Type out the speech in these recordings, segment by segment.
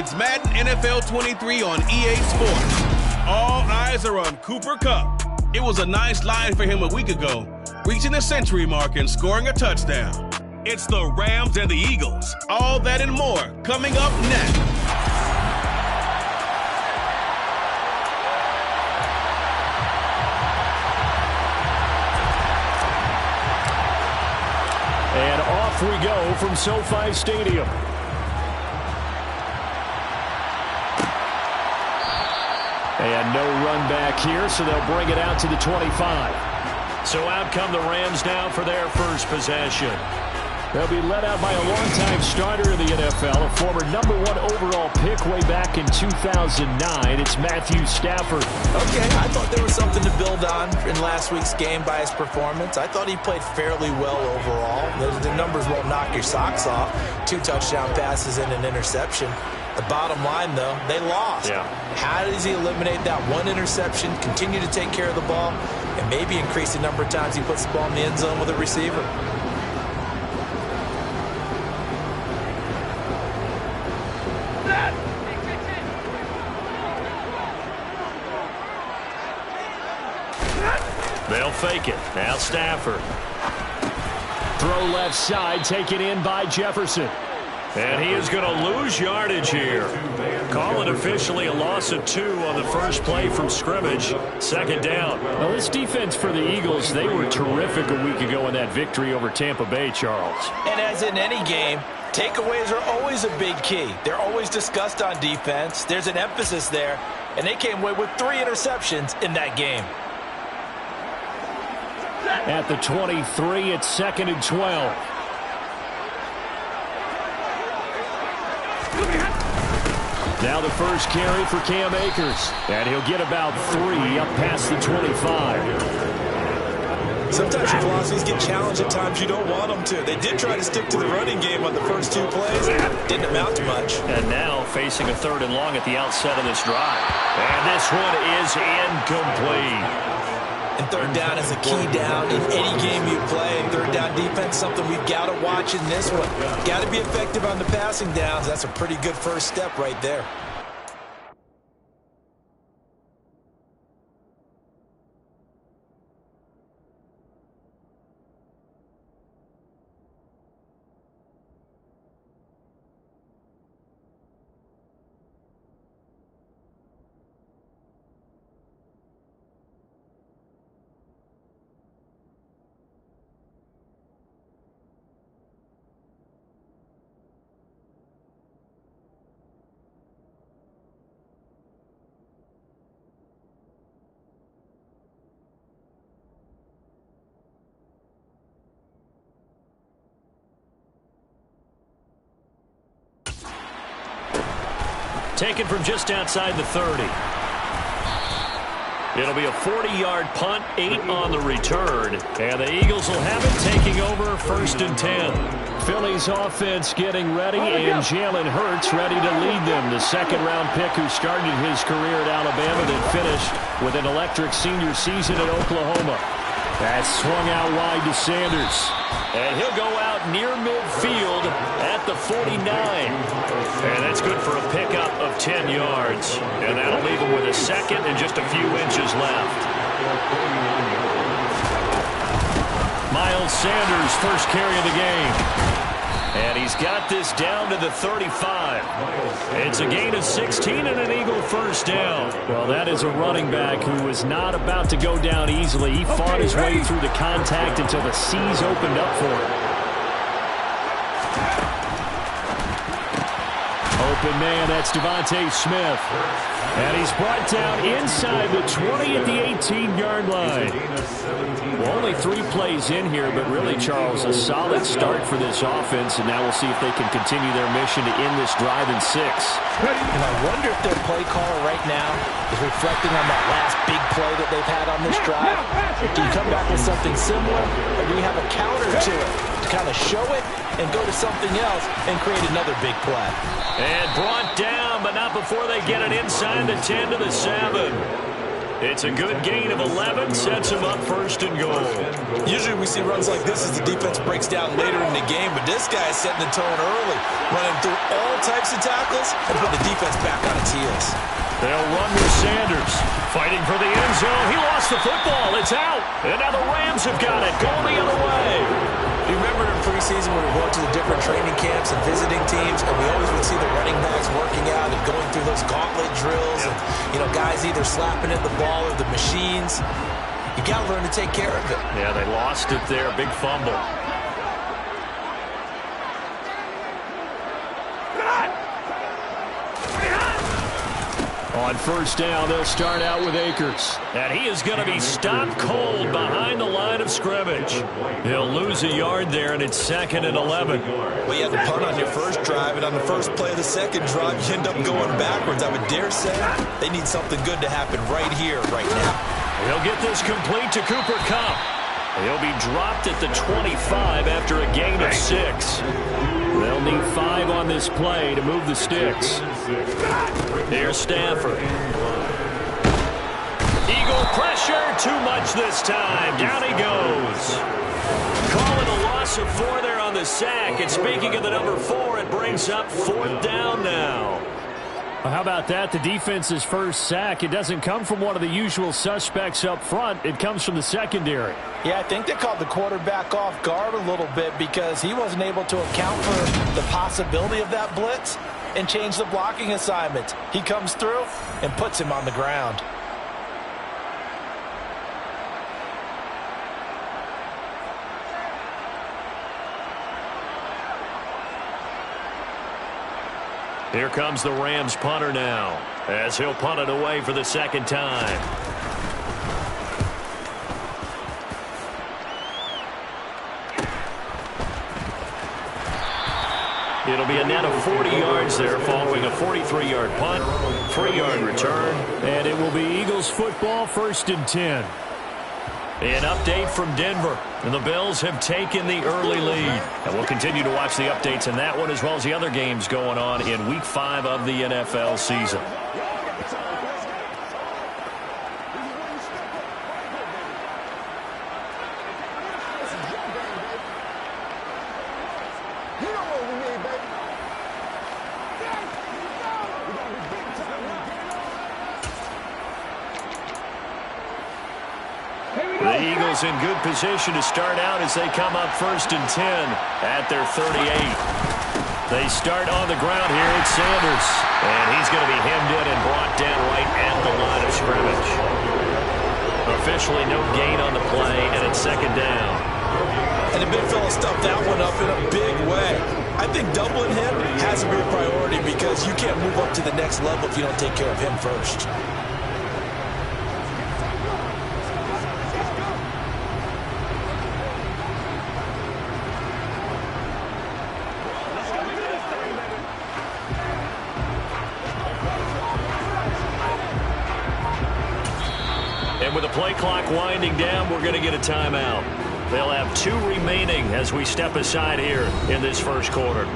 It's Madden NFL 23 on EA Sports. All eyes are on Cooper Kupp. It was a nice line for him a week ago, reaching the century mark and scoring a touchdown. It's the Rams and the Eagles. All that and more coming up next. And off we go from SoFi Stadium. And no run back here, so they'll bring it out to the 25. So out come the Rams now for their first possession. They'll be led out by a longtime starter in the NFL, a former #1 overall pick way back in 2009. It's Matthew Stafford. Okay, I thought there was something to build on in last week's game by his performance. I thought he played fairly well overall. The numbers won't knock your socks off. 2 touchdown passes and an interception. The bottom line, though, they lost. Yeah. How does he eliminate that 1 interception, continue to take care of the ball, and maybe increase the number of times he puts the ball in the end zone with a receiver? They'll fake it. Now Stafford. Throw left side, taken in by Jefferson. And he is going to lose yardage here. Call it officially a loss of 2 on the first play from scrimmage. Second down. Well, this defense for the Eagles, they were terrific a week ago in that victory over Tampa Bay, Charles. And as in any game, takeaways are always a big key. They're always discussed on defense. There's an emphasis there. And they came away with 3 interceptions in that game. At the 23, it's 2nd and 12. Now the first carry for Cam Akers. And he'll get about 3 up past the 25. Sometimes your philosophies get challenged at times you don't want them to. They did try to stick to the running game on the first 2 plays. Didn't amount to much. And now facing a 3rd and long at the outset of this drive. And this one is incomplete. And 3rd down is a key down in any game you play. And 3rd down defense, something we've got to watch in this one. Got to be effective on the passing downs. That's a pretty good first step right there. Taken from just outside the 30. It'll be a 40-yard punt, 8 on the return. And the Eagles will have it taking over 1st and 10. Philly's offense getting ready, and Jalen Hurts ready to lead them. The 2nd-round pick who started his career at Alabama then finished with an electric senior season at Oklahoma. That's swung out wide to Sanders. And he'll go out near midfield at the 49. And that's good for a pickup of 10 yards. And that'll leave him with a 2nd and just a few inches left. Miles Sanders, first carry of the game. And he's got this down to the 35. It's a gain of 16 and an Eagle first down. Well, that is a running back who was not about to go down easily. He fought his way through the contact until the seas opened up for him. Open man, that's Devontae Smith. And he's brought down inside the 20 at the 18-yard line. Well, only 3 plays in here, but really, Charles, a solid start for this offense, and now we'll see if they can continue their mission to end this drive in 6. And I wonder if their play caller right now is reflecting on that last big play that they've had on this drive. Do you come back with something similar, or do you have a counter to it to kind of show it and go to something else and create another big play? And brought down, but not before they get it inside the 10 to the 7. It's a good gain of 11, sets him up first and goal. Usually we see runs like this as the defense breaks down later in the game, but this guy is setting the tone early, running through all types of tackles and putting the defense back on its heels. They'll run with Sanders, fighting for the end zone. He lost the football. It's out. And now the Rams have got it. Going the other way. You remember in preseason when we were going to the different training camps and visiting teams, and we always would see the running backs working out and going through those gauntlet drills, and guys either slapping at the ball or the machines. You got to learn to take care of it. Yeah, they lost it there. Big fumble. On first down, they'll start out with Akers. And he is going to be stopped cold behind the line of scrimmage. He'll lose a yard there, and it's 2nd and 11. Well, you had the punt on your first drive, and on the first play of the second drive, you end up going backwards. I would dare say they need something good to happen right here, right now. He'll get this complete to Cooper Kupp. He'll be dropped at the 25 after a gain of 6. They'll need 5 on this play to move the sticks. Here's Stafford. Eagle pressure, too much this time. Down he goes. Calling a loss of 4 there on the sack. And speaking of the number 4, it brings up 4th down now. Well, how about that? The defense's first sack. It doesn't come from one of the usual suspects up front. It comes from the secondary. Yeah, I think they caught the quarterback off guard a little bit because he wasn't able to account for the possibility of that blitz and change the blocking assignment. He comes through and puts him on the ground. Here comes the Rams punter now, as he'll punt it away for the second time. It'll be a net of 40 yards there following a 43-yard punt, 3-yard return, and it will be Eagles football, 1st and 10. An update from Denver, and the Bills have taken the early lead. And we'll continue to watch the updates in that one as well as the other games going on in Week 5 of the NFL season. The Eagles in good position to start out as they come up 1st and 10 at their 38. They start on the ground here. It's Sanders. And he's going to be hemmed in and brought down right at the line of scrimmage. Officially no gain on the play, and it's 2nd down. And the big fella stuffed that one up in a big way. I think doubling him has to be a priority because you can't move up to the next level if you don't take care of him first. And with the play clock winding down, we're going to get a timeout. They'll have 2 remaining as we step aside here in this first quarter.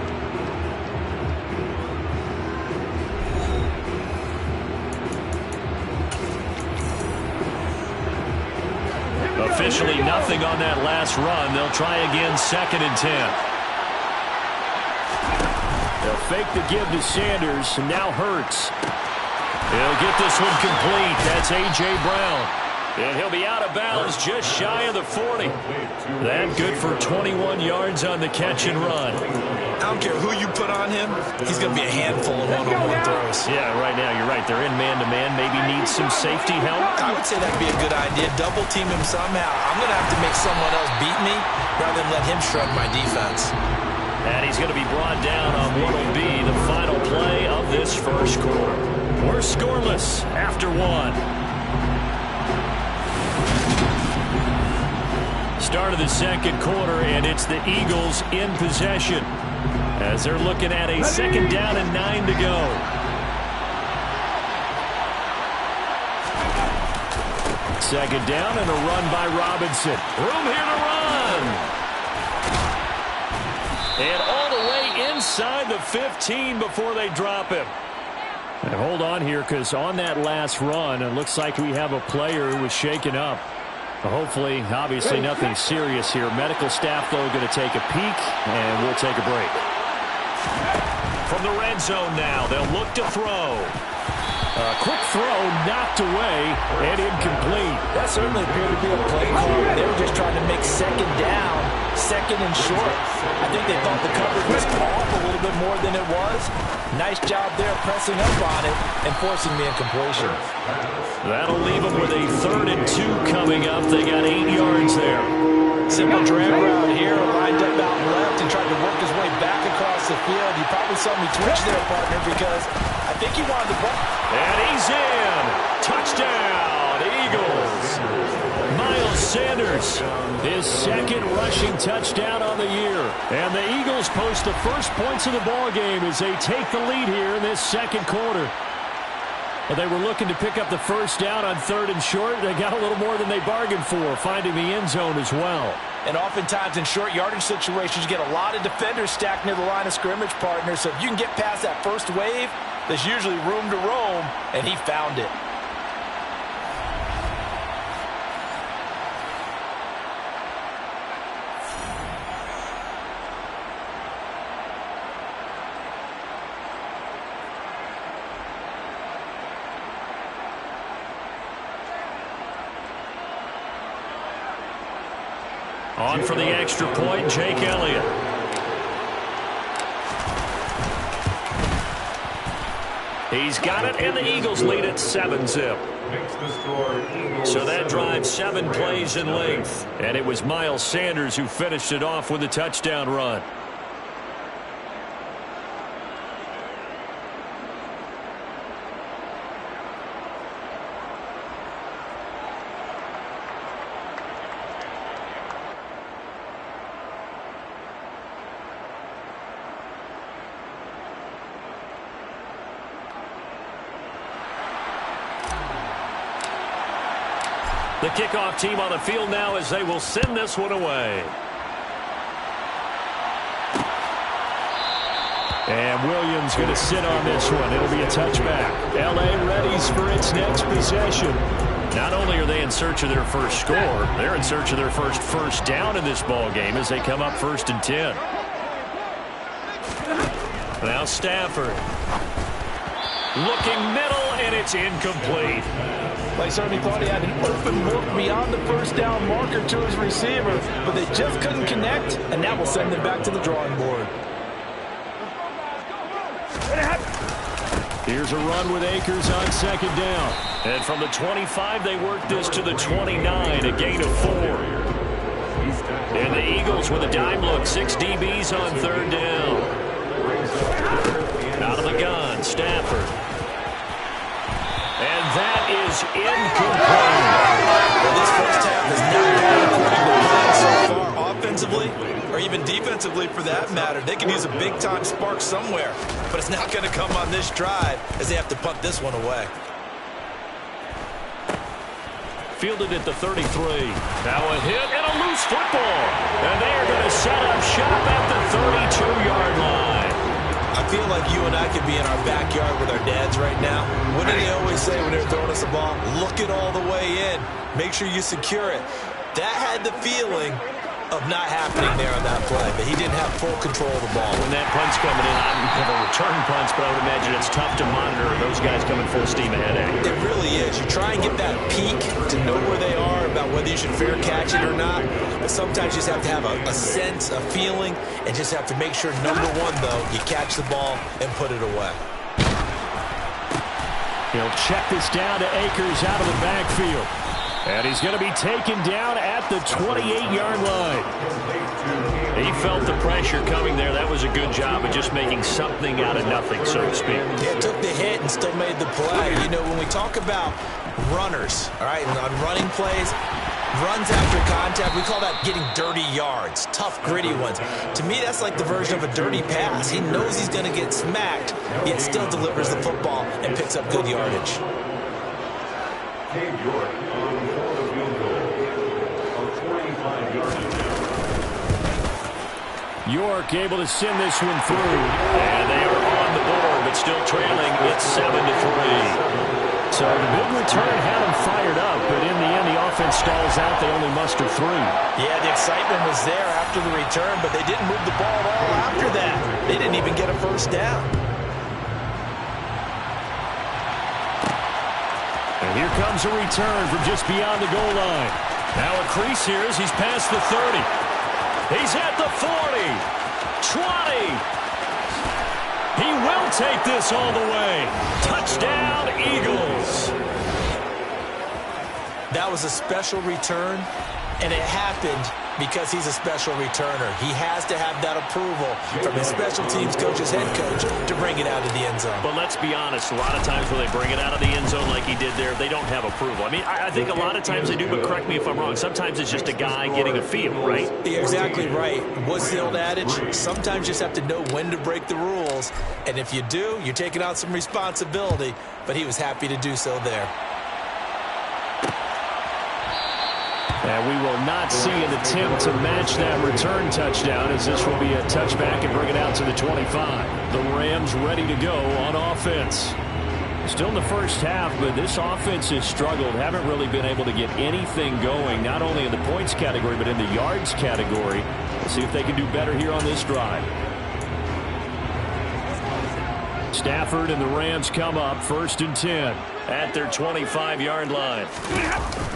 Officially nothing on that last run. They'll try again 2nd and 10. They'll fake the give to Sanders, and now Hurts. He'll get this one complete. That's A.J. Brown. And he'll be out of bounds just shy of the 40. That good for 21 yards on the catch and run. I don't care who you put on him. He's going to be a handful of one-on-one throws. Yeah, right now you're right. They're in man-to-man. Maybe needs some safety help. I would say that'd be a good idea. Double team him somehow. I'm going to have to make someone else beat me rather than let him shred my defense. And he's going to be brought down on what will be the final play of this first quarter. We're scoreless after 1. Start of the second quarter, and it's the Eagles in possession as they're looking at a 2nd down and 9 to go. Second down and a run by Robinson. Room here to run. And all the way inside the 15 before they drop him. And hold on here, because on that last run, it looks like we have a player who was shaken up. Hopefully, obviously nothing serious here. Medical staff, though, going to take a peek, and we'll take a break. From the red zone now, they'll look to throw. Quick throw, knocked away, and incomplete. That certainly appeared to be a play call. They were just trying to make second down, second and short. I think they thought the coverage was off a little bit more than it was. Nice job there pressing up on it and forcing the incompletion. That'll leave them with a 3rd and 2 coming up. They got 8 yards there. Simple drag route here, lined up out left and tried to work his way back across the field. You probably saw me twitch there, partner, because I think he wanted the ball. And he's in. Touchdown, Eagles. Miles Sanders, his 2nd rushing touchdown on the year. And the Eagles post the first points of the ball game as they take the lead here in this 2nd quarter. But they were looking to pick up the first down on 3rd and short. They got a little more than they bargained for, finding the end zone as well. And oftentimes in short yardage situations, you get a lot of defenders stacked near the line of scrimmage, partner. So if you can get past that first wave, there's usually room to roam, and he found it. On for the extra point, Jake Elliott. He's got it, and the Eagles lead at 7-zip. So that drives 7 plays in length. And it was Miles Sanders who finished it off with a touchdown run. The kickoff team on the field now as they will send this one away. And Williams going to sit on this one. It'll be a touchback. L.A. readies for its next possession. Not only are they in search of their first score, they're in search of their first down in this ball game as they come up 1st and 10. Now Stafford. Looking middle, and it's incomplete. They certainly thought he had an open look beyond the first down marker to his receiver, but they just couldn't connect, and that will send them back to the drawing board. Here's a run with Akers on 2nd down. And from the 25, they work this to the 29, a gain of 4. And the Eagles with a dime look, 6 DBs on 3rd down. Out of the gun, Stafford. And that is incomplete. Well, this first half has not gone according to plan so far, offensively or even defensively for that matter. They can use a big-time spark somewhere, but it's not going to come on this drive as they have to punt this one away. Fielded at the 33. Now a hit and a loose football. And they are going to set up shop at the 32-yard line. I feel like you and I could be in our backyard with our dads right now. What do they always say when they're throwing us a ball? Look it all the way in. Make sure you secure it. That had the feeling of not happening there on that play, but he didn't have full control of the ball. When that punt's coming in, I don't have a return punts, but I would imagine it's tough to monitor those guys coming full steam ahead at you. It really is. You try and get that peek to know where they are, about whether you should fair catch it or not, but sometimes you just have to have a sense, a feeling, and just have to make sure, number one, though, you catch the ball and put it away. He'll check this down to Akers out of the backfield. And he's going to be taken down at the 28-yard line. He felt the pressure coming there. That was a good job of just making something out of nothing, so to speak. Yeah, took the hit and still made the play. You know, when we talk about runners, all right, and on running plays, runs after contact, we call that getting dirty yards, tough, gritty ones. To me, that's like the version of a dirty pass. He knows he's going to get smacked, yet still delivers the football and picks up good yardage. York able to send this one through. And they are on the board with but still trailing. It's 7-3. So the big return had them fired up, but in the end, the offense stalls out. They only muster 3. Yeah, the excitement was there after the return, but they didn't move the ball at all after that. They didn't even get a first down. And here comes a return from just beyond the goal line. Now a crease here as he's past the 30. He's at the 40. 20. He will take this all the way. Touchdown, Eagles. That was a special return, and it happened because he's a special returner. He has to have that approval from his special teams coach's head coach to bring it out of the end zone. But let's be honest, a lot of times when they bring it out of the end zone like he did there, they don't have approval. I mean, I think a lot of times they do, but correct me if I'm wrong. Sometimes it's just a guy getting a feel, right? You're exactly right. What's the old adage? Sometimes you just have to know when to break the rules. And if you do, you're taking on some responsibility. But he was happy to do so there. And we will not see an attempt to match that return touchdown, as this will be a touchback and bring it out to the 25. The Rams ready to go on offense. Still in the first half, but this offense has struggled. Haven't really been able to get anything going, not only in the points category, but in the yards category. We'll see if they can do better here on this drive. Stafford and the Rams come up 1st and 10 at their 25-yard line.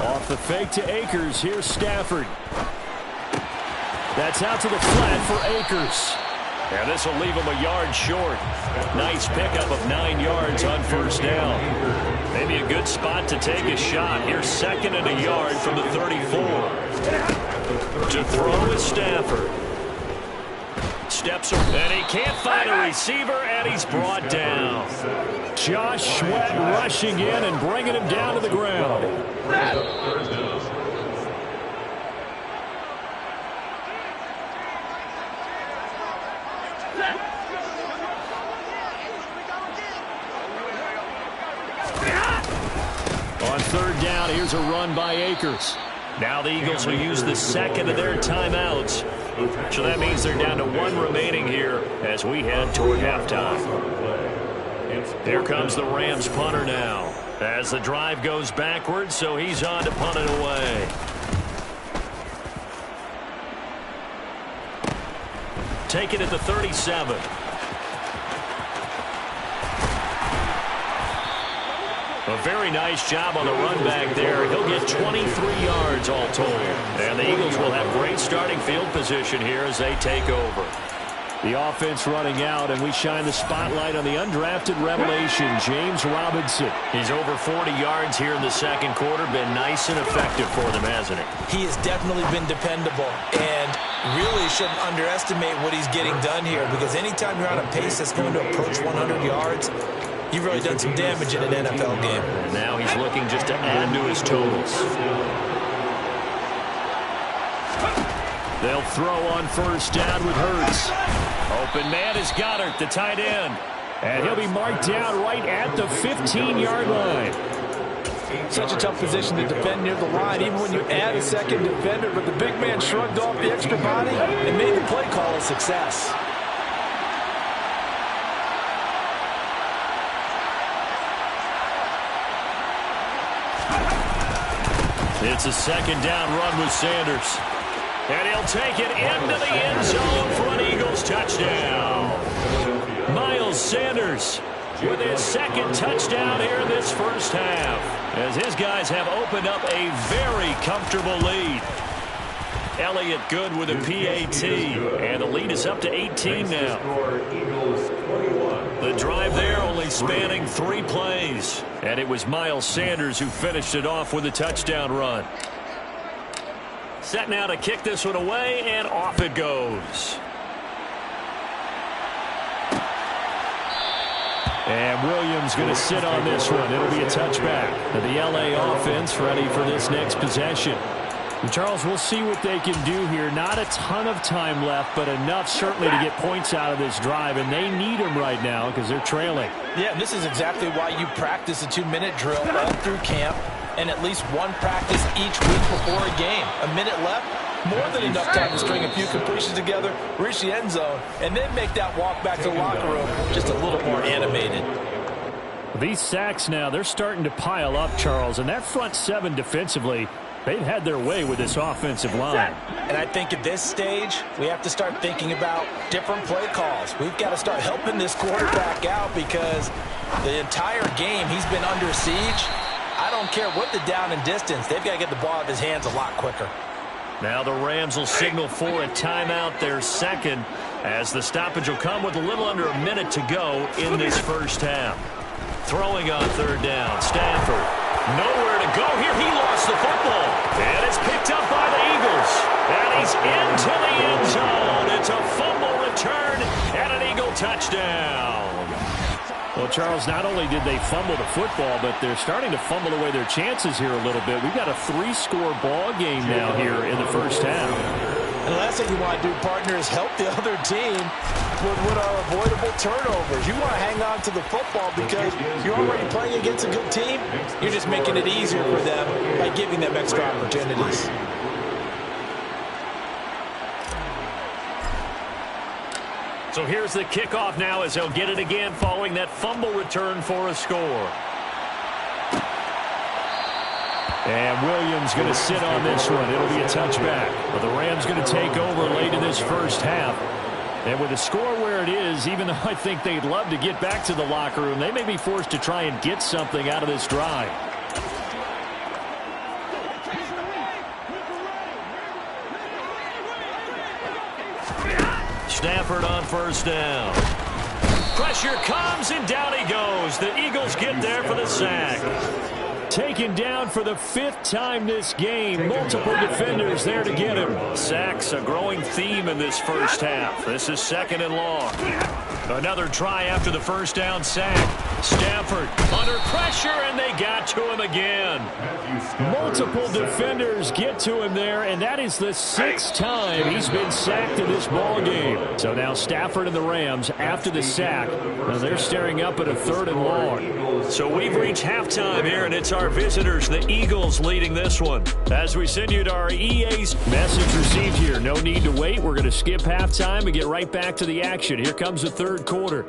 Off the fake to Akers. Here's Stafford. That's out to the flat for Akers. And this will leave him a yard short. Nice pickup of 9 yards on 1st down. Maybe a good spot to take a shot. Here's 2nd and a yard from the 34. To throw is Stafford. Steps up, and he can't find a receiver, and he's brought down. Josh Sweat rushing in and bringing him down to the ground. On 3rd down, here's a run by Akers. Now the Eagles will use the 2nd of their timeouts. So that means they're down to 1 remaining here as we head toward halftime. Here comes the Rams punter now as the drive goes backwards, so he's on to punt it away. Take it at the 37. A very nice job on the run back there. He'll get 23 yards all told. And the Eagles will have great starting field position here as they take over. The offense running out, and we shine the spotlight on the undrafted revelation, James Robinson. He's over 40 yards here in the 2nd quarter. Been nice and effective for them, hasn't he? He has definitely been dependable, and really shouldn't underestimate what he's getting done here, because anytime you're on a pace that's going to approach 100 yards, you've really done some damage in an NFL game. And now he's looking just to add to his totals. They'll throw on 1st down with Hurts. Open man is Goddard, the tight end. And he'll be marked down right at the 15-yard line. Such a tough position to defend near the line, even when you add a 2nd defender. But the big man shrugged off the extra body and made the play call a success. It's a 2nd down run with Sanders. And he'll take it into the end zone for an Eagles touchdown. Miles Sanders with his 2nd touchdown here in this first half, as his guys have opened up a very comfortable lead. Elliott good with a PAT, and the lead is up to 18 now. The drive there only spanning 3 plays, and it was Miles Sanders who finished it off with a touchdown run. Set now to kick this one away, and off it goes. And Williams going to sit on this one. It'll be a touchback. The LA offense ready for this next possession. And Charles, we'll see what they can do here. Not a ton of time left, but enough certainly to get points out of this drive, and they need them right now because they're trailing. Yeah, and this is exactly why you practice a 2-minute drill all through camp, and at least one practice each week before a game. A minute left, more than enough time to string a few completions together, reach the end zone, and then make that walk back to the locker room just a little more animated. These sacks now, they're starting to pile up, Charles, and that front seven defensively, they've had their way with this offensive line. And I think at this stage, we have to start thinking about different play calls. We've got to start helping this quarterback out because the entire game he's been under siege. I don't care what the down and distance. They've got to get the ball out of his hands a lot quicker. Now the Rams will signal for a timeout, their second, as the stoppage will come with a little under a minute to go in this first half. Throwing on third down, Stanford. Nowhere to go here. He lost the football. And it's picked up by the Eagles. And he's into the end zone. It's a fumble return and an Eagle touchdown. Well, Charles, not only did they fumble the football, but they're starting to fumble away their chances here a little bit. We've got a 3-score ball game now here in the first half. And the last thing you want to do, partner, is help the other team with what are avoidable turnovers. You want to hang on to the football because you're already playing against a good team. You're just making it easier for them by giving them extra opportunities. So here's the kickoff now as they'll get it again following that fumble return for a score. And Williams going to sit on this one. It'll be a touchback. But the Rams going to take over late in this first half. And with the score where it is, even though I think they'd love to get back to the locker room, they may be forced to try and get something out of this drive. Stafford on first down. Pressure comes, and down he goes. The Eagles get there for the sack. Taken down for the 5th time this game. Multiple defenders there to get him. Sacks, a growing theme in this first half. This is 2nd and long. Another try after the first down sack. Stafford under pressure, and they got to him again. Multiple defenders get to him there, and that is the 6th time he's been sacked in this ball game. So now Stafford and the Rams, after the sack, they're staring up at a 3rd and long. So we've reached halftime here, and it's our visitors, the Eagles, leading this one. As we send you to our EA's message received here. No need to wait. We're going to skip halftime and get right back to the action. Here comes the 3rd quarter.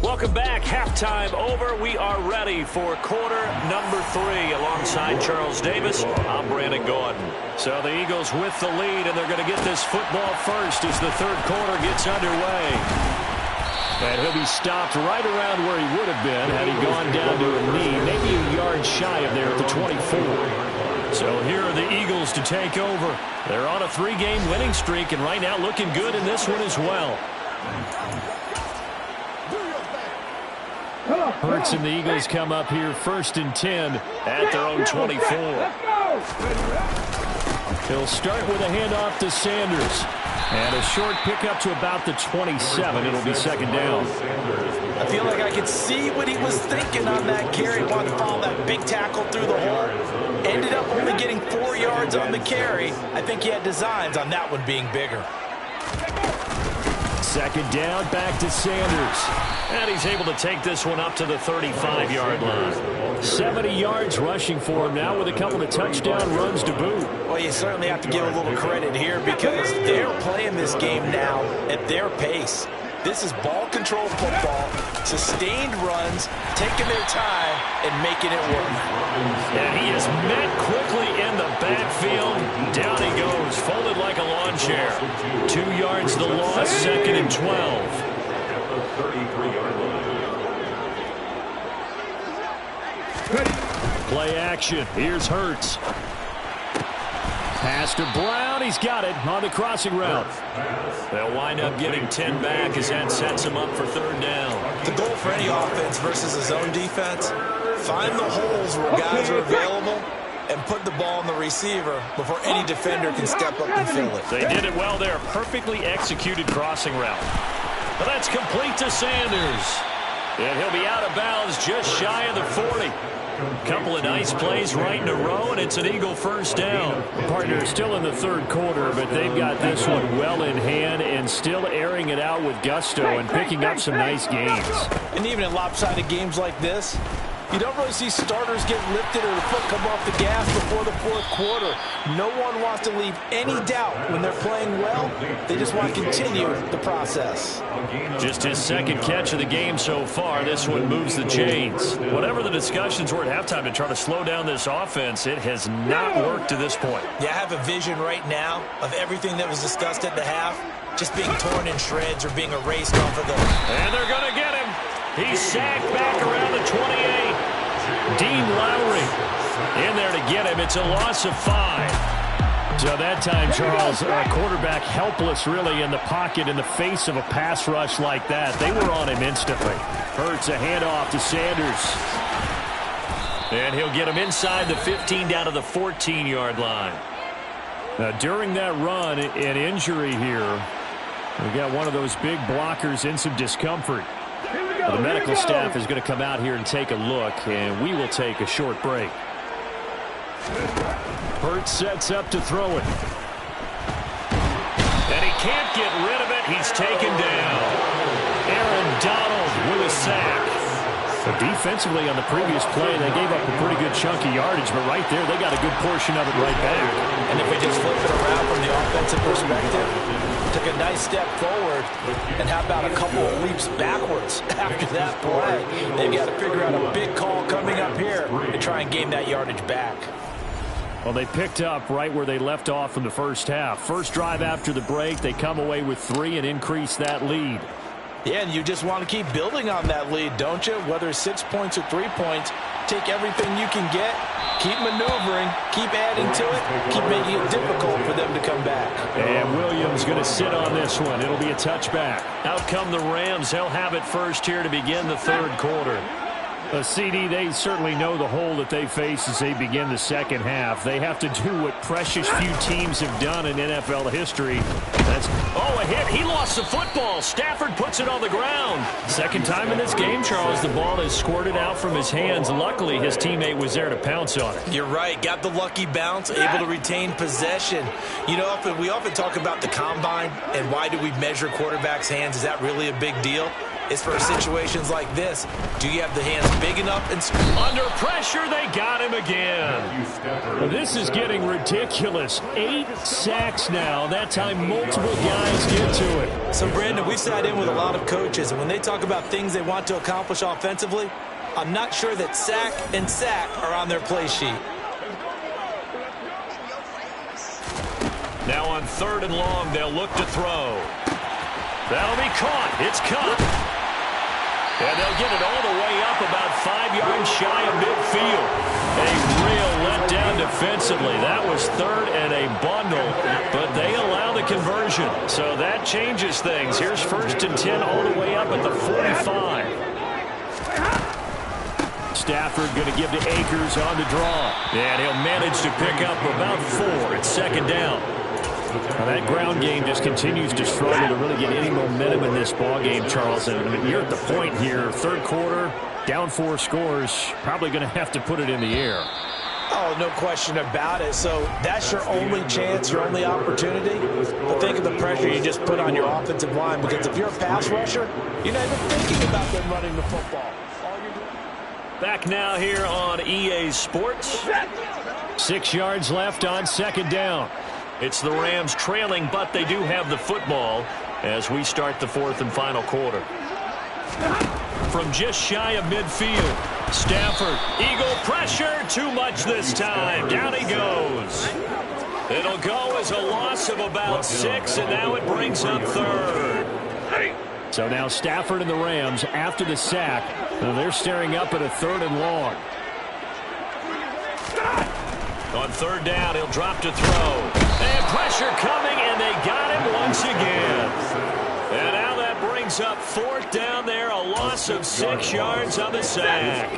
Welcome back. Halftime over. We are ready for quarter number 3 alongside Charles Davis. I'm Brandon Gordon. So the Eagles with the lead, and they're going to get this football first as the 3rd quarter gets underway. And he'll be stopped right around where he would have been had he gone down to a knee, maybe a yard shy of there at the 24. So here are the Eagles to take over. They're on a 3-game winning streak, and right now looking good in this one as well. Hurts and the Eagles come up here 1st and 10 at their own 24. He'll start with a handoff to Sanders. And a short pickup to about the 27. It'll be 2nd down. I feel like I could see what he was thinking on that carry. Wanted to follow that big tackle through the hole. Ended up only getting 4 yards on the carry. I think he had designs on that one being bigger. 2nd down, back to Sanders. And he's able to take this one up to the 35-yard line. 70 yards rushing for him now with a couple of touchdown runs to boot. Well, you certainly have to give a little credit here because they're playing this game now at their pace. This is ball control football, sustained runs, taking their time and making it work. And he is met quickly in the backfield. Down he goes, folded like a lawn chair. 2 yards the loss, 2nd and 12. Play action. Here's Hurts. Pass to Brown. He's got it on the crossing route. They'll wind up getting 10 back as that sets him up for 3rd down. The goal for any offense versus a zone defense, find the holes where guys are available and put the ball on the receiver before any defender can step up and fill it. They did it well there. Perfectly executed crossing route. But that's complete to Sanders. And he'll be out of bounds just shy of the 40. Couple of nice plays right in a row, and it's an Eagle 1st down. Partner still in the 3rd quarter, but they've got this one well in hand and still airing it out with gusto and picking up some nice gains. And even in lopsided games like this, You don't really see starters get lifted or the foot come off the gas before the fourth quarter. No one wants to leave any doubt when they're playing well. They just want to continue the process. Just his second catch of the game so far. This one moves the chains. Whatever the discussions were at halftime to try to slow down this offense, it has not worked to this point. Yeah, I have a vision right now of everything that was discussed at the half just being torn in shreds or being erased off of the... And they're going to get him. He's sacked back around the 28. Dean Lowry in there to get him. It's a loss of 5. So that time, Charles, quarterback helpless really in the pocket in the face of a pass rush like that. They were on him instantly. Hurts a handoff to Sanders. And he'll get him inside the 15 down to the 14-yard line. Now, during that run, an injury here. We got one of those big blockers in some discomfort. The medical staff is going to come out here and take a look, and we will take a short break. Hurts sets up to throw it. And he can't get rid of it. He's taken down. Aaron Donald with a sack. But defensively on the previous play, they gave up a pretty good chunk of yardage, but right there, they got a good portion of it right back. And if we just flip it around from the offensive perspective, took a nice step forward, and how about a couple of leaps backwards after that play? They've got to figure out a big call coming up here to try and gain that yardage back. Well, they picked up right where they left off in the first half. First drive after the break, they come away with 3 and increase that lead. Yeah, and you just want to keep building on that lead, don't you? Whether it's 6 points or 3 points, take everything you can get, keep maneuvering, keep adding to it, keep making it difficult for them to come back. And Williams going to sit on this one. It'll be a touchback. Out come the Rams. They'll have it first here to begin the third quarter. CD, they certainly know the hole that they face as they begin the second half. They have to do what precious few teams have done in NFL history. A hit. He lost the football. Stafford puts it on the ground. Second time in this game, Charles, the ball is squirted out from his hands. Luckily, his teammate was there to pounce on it. You're right. Got the lucky bounce, able to retain possession. You know, we often talk about the combine and why do we measure quarterbacks' hands. Is that really a big deal? It's for situations like this. Do you have the hands big enough? And under pressure, they got him again. This is getting ridiculous. 8 sacks now. That time, multiple guys get to it. So, Brandon, we sat in with a lot of coaches, and when they talk about things they want to accomplish offensively, I'm not sure that sack and sack are on their play sheet. Now on 3rd and long, they'll look to throw. That'll be caught. It's caught. And they'll get it all the way up about 5 yards shy of midfield. A real letdown defensively. That was 3rd and a bundle, but they allow the conversion. So that changes things. Here's 1st and 10 all the way up at the 45. Stafford going to give to Akers on the draw. And he'll manage to pick up about 4. It's 2nd down. Now that ground game just continues to struggle to really get any momentum in this ballgame, Charles. And you're at the point here, 3rd quarter, down 4 scores, probably going to have to put it in the air. Oh, no question about it. So that's your only chance, your only opportunity. But think of the pressure you just put on your offensive line, because if you're a pass rusher, you're not even thinking about them running the football. Back now here on EA Sports. 6 yards left on 2nd down. It's the Rams trailing, but they do have the football as we start the 4th and final quarter. From just shy of midfield, Stafford, eagle pressure, too much this time. Down he goes. It'll go as a loss of about 6, and now it brings up 3rd. So now Stafford and the Rams, after the sack, they're staring up at a 3rd and long. On 3rd down, he'll drop to throw. And pressure coming, and they got him once again. And now that brings up 4th down there, a loss of 6 yards on the sack.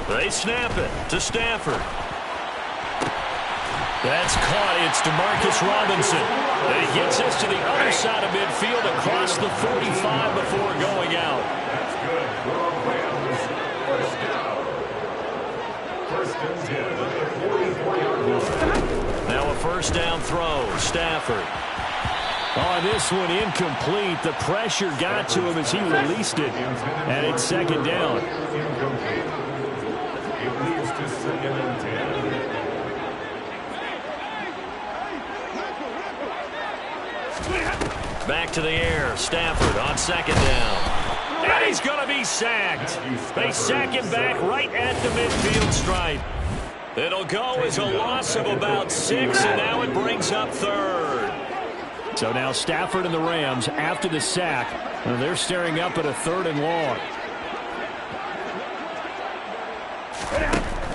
They snap it to Stafford. That's caught. It's DeMarcus Robinson. And he gets us to the other side of midfield across the 45 before going out. Now a 1st down throw. Stafford. Oh, this one incomplete. The pressure got to him as he released it. And it's second down. Back to the air. Stafford on second down. And he's going to be sacked. They sack him back right at the midfield stripe. It'll go as a loss of about 6, and now it brings up third. So now Stafford and the Rams, after the sack, and they're staring up at a 3rd and long.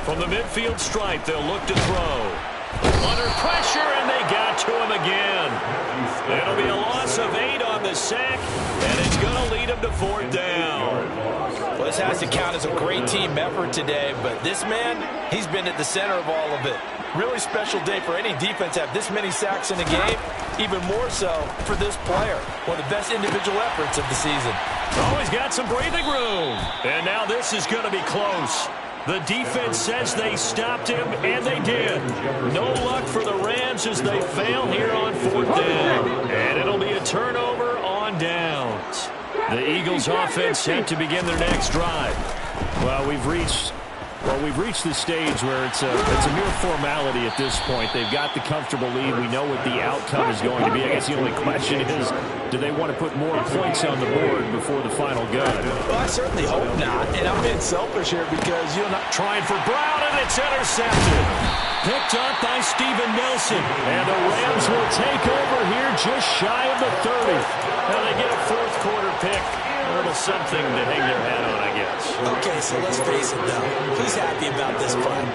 From the midfield stripe, they'll look to throw. Under pressure, and they got to him again. It'll be a loss of 8 on the sack, and it's going to lead them to 4th down. Well, this has to count as a great team effort today, but this man, he's been at the center of all of it. Really special day for any defense to have this many sacks in a game, even more so for this player. One of the best individual efforts of the season. Oh, he's got some breathing room. And now this is going to be close. The defense says they stopped him, and they did. No luck for the Rams as they fail here on 4th down. And it'll be a turnover on downs. The Eagles offense set to begin their next drive. Well, we've reached the stage where it's a mere formality at this point. They've got the comfortable lead. We know what the outcome is going to be. I guess the only question is, do they want to put more points on the board before the final gun? Well, I certainly hope not. And I'm being selfish here because you're not trying for Brown, and it's intercepted. Picked up by Steven Nelson. And the Rams will take over here just shy of the 30. Now they get a 4th quarter pick. A little something to hang their hat on, I guess. Okay, so let's face it, though. Who's happy about this play?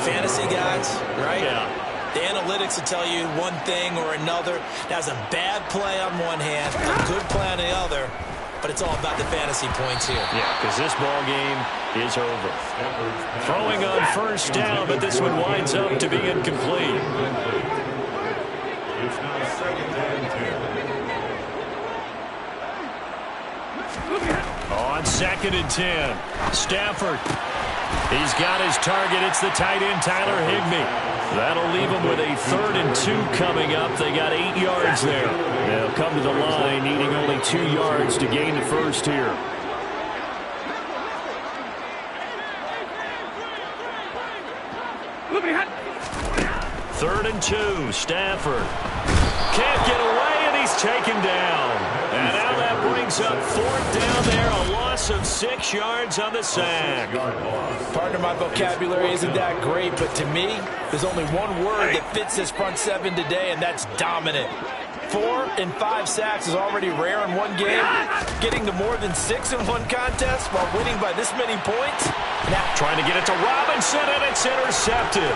Fantasy guys, right? Yeah. The analytics will tell you one thing or another. That's a bad play on one hand, a good play on the other, but it's all about the fantasy points here. Yeah, because this ball game is over. Throwing on 1st down, but this one winds up to be incomplete. It's now 2nd and 10. On 2nd and 10, Stafford. He's got his target. It's the tight end, Tyler Higbee. That'll leave him with a 3rd and 2 coming up. They got 8 yards there. They'll come to the line, needing only 2 yards to gain the first here. Third and 2, Stafford. Can't get away, and he's taken down. And now that brings up 4th down there, a loss of 6 yards on the sack. Partner, my vocabulary isn't that great, but to me, there's only one word that fits this front 7 today, and that's dominant. 4 and 5 sacks is already rare in one game. Getting to more than 6 in one contest while winning by this many points. Now trying to get it to Robinson, and it's intercepted.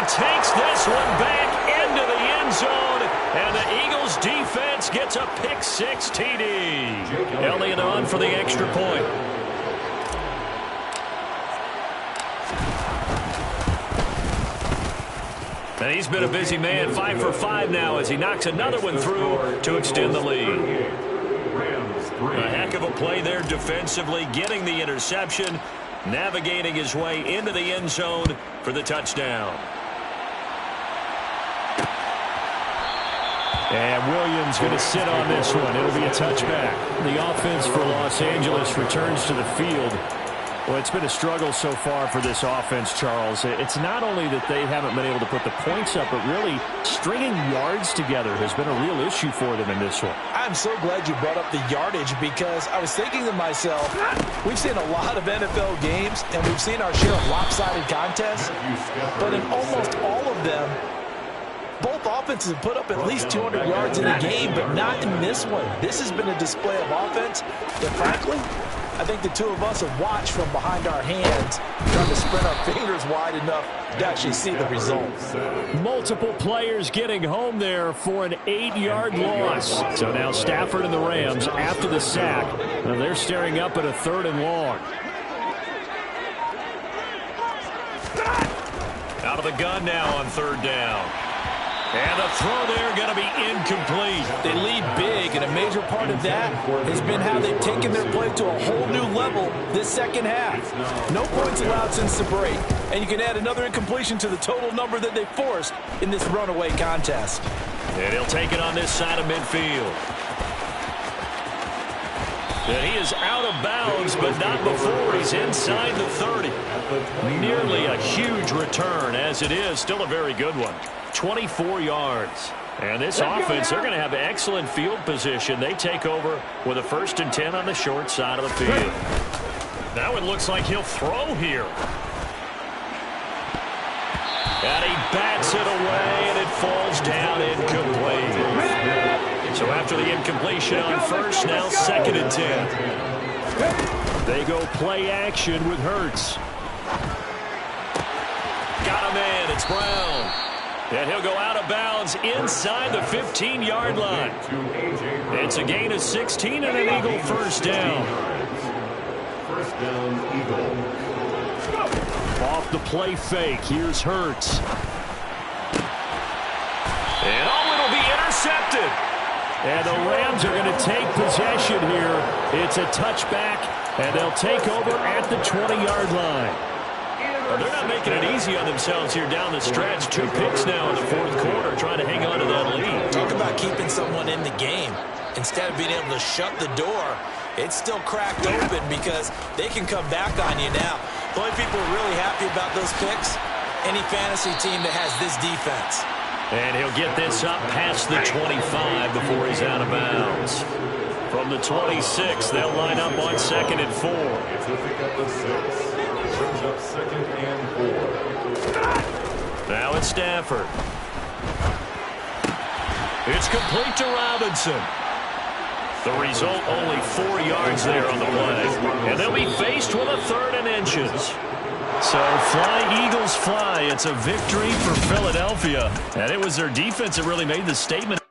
Takes this one back into the end zone, and the Eagles defense gets a pick-6 TD. Elliott on for the extra point. And he's been a busy man, 5 for 5 now as he knocks another one through to extend the lead. A heck of a play there defensively, getting the interception, navigating his way into the end zone for the touchdown. And Williams going to sit on this one. It'll be a touchback. The offense for Los Angeles returns to the field. Well, it's been a struggle so far for this offense, Charles. It's not only that they haven't been able to put the points up, but really stringing yards together has been a real issue for them in this one. I'm so glad you brought up the yardage because I was thinking to myself, we've seen a lot of NFL games, and we've seen our share of lopsided contests, but in almost all of them, both offenses have put up at least 200 yards in a game, but not in this one. This has been a display of offense that, frankly, I think the two of us have watched from behind our hands, trying to spread our fingers wide enough to actually see the results. Multiple players getting home there for an 8-yard loss. So now Stafford and the Rams, after the sack, they're staring up at a 3rd and long. Out of the gun now on 3rd down. And the throw there going to be incomplete. They lead big in a major favorite part of that has been how they've taken their play to a whole new level this second half. No points allowed since the break, and you can add another incompletion to the total number that they forced in this runaway contest. And he'll take it on this side of midfield. And he is out of bounds, but not before he's inside the 30. Nearly a huge return, as it is. Still a very good one. 24 yards. And this offense, they're going to have excellent field position. They take over with a 1st and 10 on the short side of the field. Now it looks like he'll throw here. And he bats it away, and it falls down incomplete. So after the incompletion on first, now 2nd and 10. They go play action with Hurts. Got him in. It's Brown. And he'll go out of bounds inside the 15-yard line. It's a gain of 16 and an Eagle 1st down. 1st down, Eagle. Off the play fake. Here's Hurts. And it'll be intercepted. And the Rams are going to take possession here. It's a touchback, and they'll take over at the 20-yard line. Well, they're not making it easy on themselves here down the stretch. 2 picks now in the 4th quarter, trying to hang on to that lead. Talk about keeping someone in the game. Instead of being able to shut the door, it's still cracked open because they can come back on you now. The only people are really happy about those picks, any fantasy team that has this defense. And he'll get this up past the 25 before he's out of bounds. From the 26, they'll line up on 2nd and 4. It's a pick up the 6. Brings up 2nd and 4. Now it's Stafford. It's complete to Robinson. The result, only 4 yards there on the play. And they'll be faced with a 3rd and inches. So fly, Eagles, fly. It's a victory for Philadelphia. And it was their defense that really made the statement.